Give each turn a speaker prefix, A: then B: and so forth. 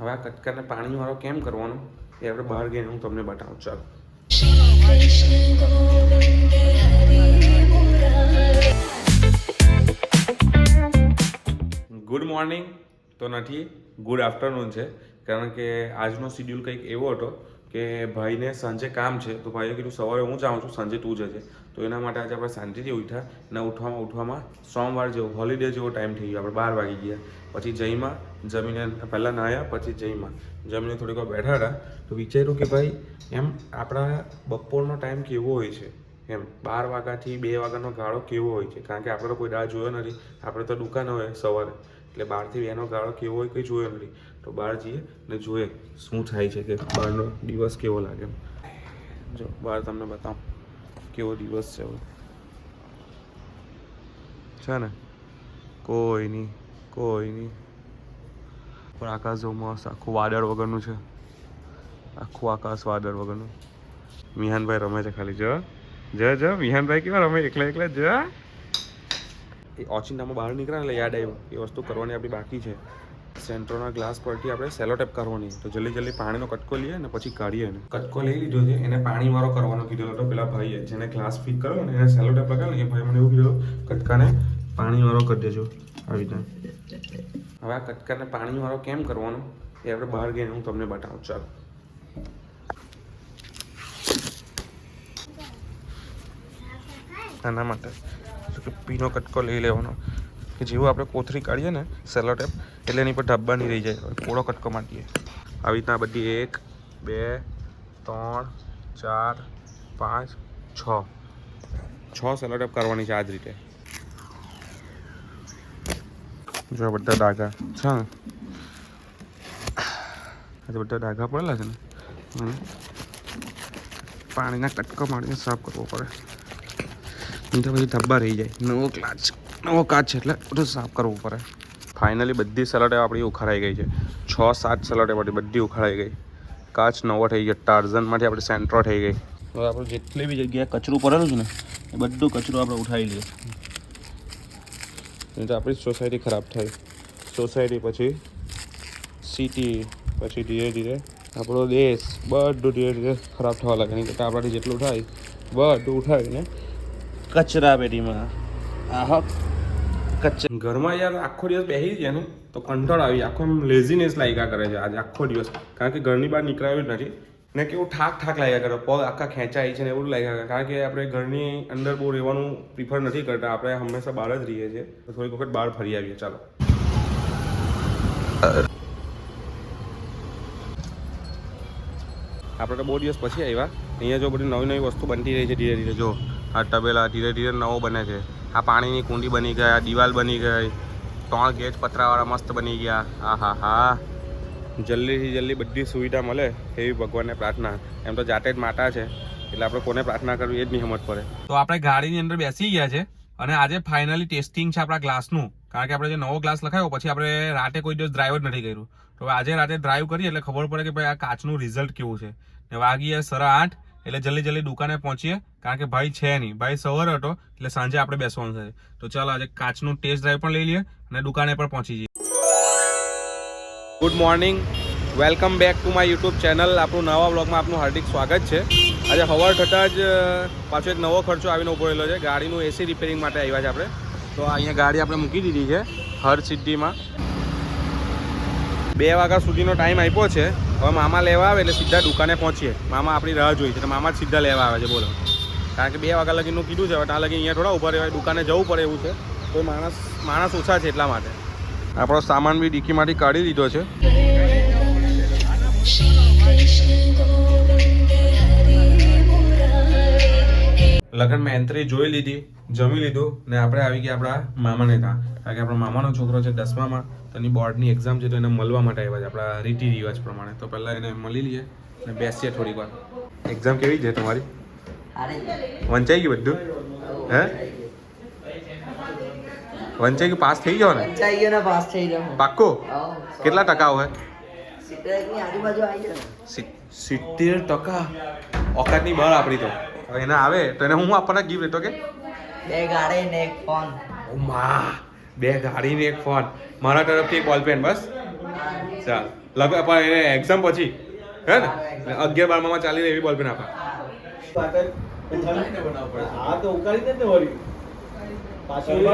A: હવે આ કટકાને પાણીવાળો કેમ કરવાનો એ આપણે બહાર ગઈને હું તમને બતાવું. ચાલો. ગુડ મોર્નિંગ તો નથી, ગુડ આફ્ટરનૂન છે, કારણ કે આજનો શિડ્યુલ કંઈક એવો હતો કે ભાઈને સાંજે કામ છે, તો ભાઈએ કીધું સવારે હું જાઉં છું, સાંજે તું જજે. તો એના માટે આજે આપણે શાંતિથી ઉઠ્યા અને ઉઠવામાં સોમવાર જેવો હોલિડે જેવો ટાઈમ થઈ ગયો. આપણે 12 વાગી ગયા. પછી જમીને પહેલાં નાહ્યા, પછી જમીને થોડીક વાર બેઠા હતા. તો વિચાર્યું કે ભાઈ એમ આપણા બપોરનો ટાઈમ કેવો હોય છે, એમ 12 વાગ્યાથી 2 વાગ્યાનો ગાળો કેવો હોય છે, કારણ કે આપણે તો કોઈ દાળ જોયો નથી. આપણે તો દુકાન હોય સવારે, એટલે 12 થી 2નો ગાળો કેવો હોય કંઈ જોયો નથી. તો બહાર જઈએ ને જોઈએ શું થાય છે, કે બહારનો દિવસ કેવો લાગે. જો બહાર તમને બતાવું કેવો દિવસ છે ને. કોઈ નહીં પણ આકાશ જો મસ્ત આખું વાદળ વગરનું છે, આખું આકાશ વાદળ વગરનું. વિહાનભાઈ રમે છે ખાલી. જ વિહાનભાઈ કેવા રમે એકલા જ. એ ઓચિંતામાં બહાર નીકળ્યા એટલે યાદ આવ્યું એ વસ્તુ કરવાની આપણી બાકી છે. સેન્ટ્રોના ગ્લાસ પરથી આપણે સેલોટેપ કરવાની, તો જલ્દી પાણીનો કટકો લઈએ ને પછી કાઢીએ. ને કટકો લઈ લીધો છે, એને પાણીવાળો કરવાનો કીધેલો હતો પેલા ભાઈએ, જેને ગ્લાસ ફિટ કર્યો ને એને સેલોટેપ લગાવ્યો ને એ ભાઈ મને એવું કીધેલું કટકાને પાણીવાળો કરી દેજો આવી રીતે. હવે આ કટકાને પાણીવાળો કેમ કરવાનો એ આપણે બહાર ગઈને હું તમને બતાવું. ચાલો. આના માટે પીનો કટકો લઈ લેવાનો, કે જેવું આપણે કોથળી કાઢીએ ને સેલોટેપ એટલે એની પર ઢાબા નહીં રહી જાય. પોળો કટકો મારીએ આવી રીતના બધી 1 2 3 4 5 6 સેલોટેપ કરવાની છે આ જ રીતે. જો બધા ડાઘા છે ને, આજે બધા ડાઘા પડેલા છે ને, પાણીના કટકો મારીને સાફ કરવો પડે, નહીં તો પછી ધબ્બા રહી જાય. નવો કાચ છે એટલે બધું સાફ કરવું પડે. ફાઇનલી બધી સેલોટેપ આપણી ઉખાડાઈ ગઈ છે. 6-7 સેલોટેપ બધી ઉખાડાઈ ગઈ. કાચ નવો થઈ ગયો. ટાર્ઝનમાંથી આપણે સેન્ટ્રો થઈ ગઈ. હવે આપણે જેટલી બી જગ્યાએ કચરું પડેલું છે ને એ બધું કચરું આપણે ઉઠાવી લઈએ, નહીં તો આપણી સોસાયટી ખરાબ થાય. સોસાયટી પછી સિટી, પછી ધીરે ધીરે આપણો દેશ, બધું ધીરે ધીરે ખરાબ થવા લાગે. નહીં તો આપણાથી જેટલું થાય બધું ઉઠાવીને કચરા પેટીમાં. ઘરમાં યાર આખો દિવસ બેસી ગયા ને તો કંટાળો આવી, આખો એમ લેઝીનેસ લાગ્યા કરે છે આજે આખો દિવસ, કારણ કે ઘરની બહાર નીકળાયું જ નથી ને કેવું ઠાક લાગ્યા કરે, પગ આખા ખેંચાય છે ને એવું લાગ્યા કરે, કારણ કે આપણે ઘરની અંદર બહુ રહેવાનું પ્રિફર નથી કરતા. આપણે હંમેશા બહાર જ રહીએ છીએ, તો થોડીક વખત બહાર ફરી આવીએ. ચાલો. આપણે તો બહુ દિવસ પછી આવ્યા. અહીંયા જો બધી નવી વસ્તુ બનતી રહી છે ધીરે ધીરે. જો આ તબેલા ધીરે ધીરે નવો બને છે. આ પાણીની કુંડી બની ગઈ, આ દિવાલ બની ગઈ, 3 ગેટ પતરાવાળા મસ્ત બની ગયા. હા જલ્દીથી જલ્દી બધી સુવિધા મળે એવી ભગવાનને પ્રાર્થના. એમ તો જાતે જ માતા છે એટલે આપણે કોને પ્રાર્થના કરવી એ જ નહીં સમજ પડે. તો આપણે ગાડીની અંદર બેસી ગયા છે અને આજે ફાઇનલી ટેસ્ટિંગ છે આપણા ગ્લાસનું, કારણ કે આપણે જે નવો ગ્લાસ લખાયો પછી આપણે રાતે કોઈ દિવસ ડ્રાઈવ જ નથી કર્યું. તો આજે રાતે ડ્રાઈવ કરીએ એટલે ખબર પડે કે ભાઈ આ કાચનું રિઝલ્ટ કેવું છે. ને વાગીએ 8:30 એટલે જલ્દી દુકાને પહોંચીએ, કારણ કે ભાઈ છે નહીં, ભાઈ સવારે હતો એટલે સાંજે આપણે બેસવાનું છે. તો ચાલો આજે કાચનું ટેસ્ટ ડ્રાઈવ પણ લઈ લઈએ અને દુકાને પણ પહોંચી જઈએ. Good morning, welcome back to my YouTube channel. આપણું નવા બ્લોગમાં આપનું હાર્દિક સ્વાગત છે. આજે સવાર થતાં જ પાછો એક નવો ખર્ચો આવીને ઉભો રહેલો છે. ગાડીનું એસી રિપેરિંગ માટે આવ્યા છે આપણે. તો અહીંયા ગાડી આપણે મૂકી દીધી છે હરસિદ્ધિમાં. 2 વાગ્યા સુધીનો ટાઈમ આપ્યો છે. હવે મામા લેવા આવે એટલે સીધા દુકાને પહોંચીએ. મામા આપણી રાહ જોઈ છે તો મામા જ સીધા લેવા આવે છે. બોલો, કારણ કે 2 વાગ્યા લગીનું કીધું છે. હવે ત્યાં લગી અહીંયા થોડા ઊભા રહેવાય, દુકાને જવું પડે એવું છે. તો માણસ ઓછા છે એટલા માટે. આપણો સામાન બી ડીકીમાંથી કાઢી દીધો છે. લગ્નમાં એન્ટ્રી જોઈ લીધી, જમી લીધું ને આપણે આવી ગયા આપણા મામાને ત્યાં, કારણ કે આપણા મામાનો છોકરો છે 10મામાં, તો એની બોર્ડની એક્ઝામ છે, તો એને મળવા માટે આવ્યા છે આપણા રીતિ રિવાજ પ્રમાણે. તો પહેલાં એને મળી લઈએ ને બેસીએ થોડીક વાર. એક્ઝામ કેવી છે તમારી? વંચાઈ ગયું બધું? હે વંચાઈ ગયું? પાસ થઈ જાવ ને?
B: વંચાઈ ગયો ને પાસ થઈ જાવ.
A: પાક્કો? કેટલા ટકા હોય?
B: 70 આજુબાજુ આવી જાય.
A: 70% ઓકાતની બહાર આપણી તો. હવે એને આવે તો એને હું આપવાના ગિફ્ટ હતો કે
B: 2 ગાડી ને 1 ફોન.
A: ઓ માં, 2 ગાડી ને 1 ફોન. મારા તરફથી એક બોલ પેન બસ. ચાલ પણ એક્ઝામ પછી હે ને 11-12 ચાલી રહી એવી બોલપેન આપા
C: હા તો ઉકાળી દે ને વળી પાછળ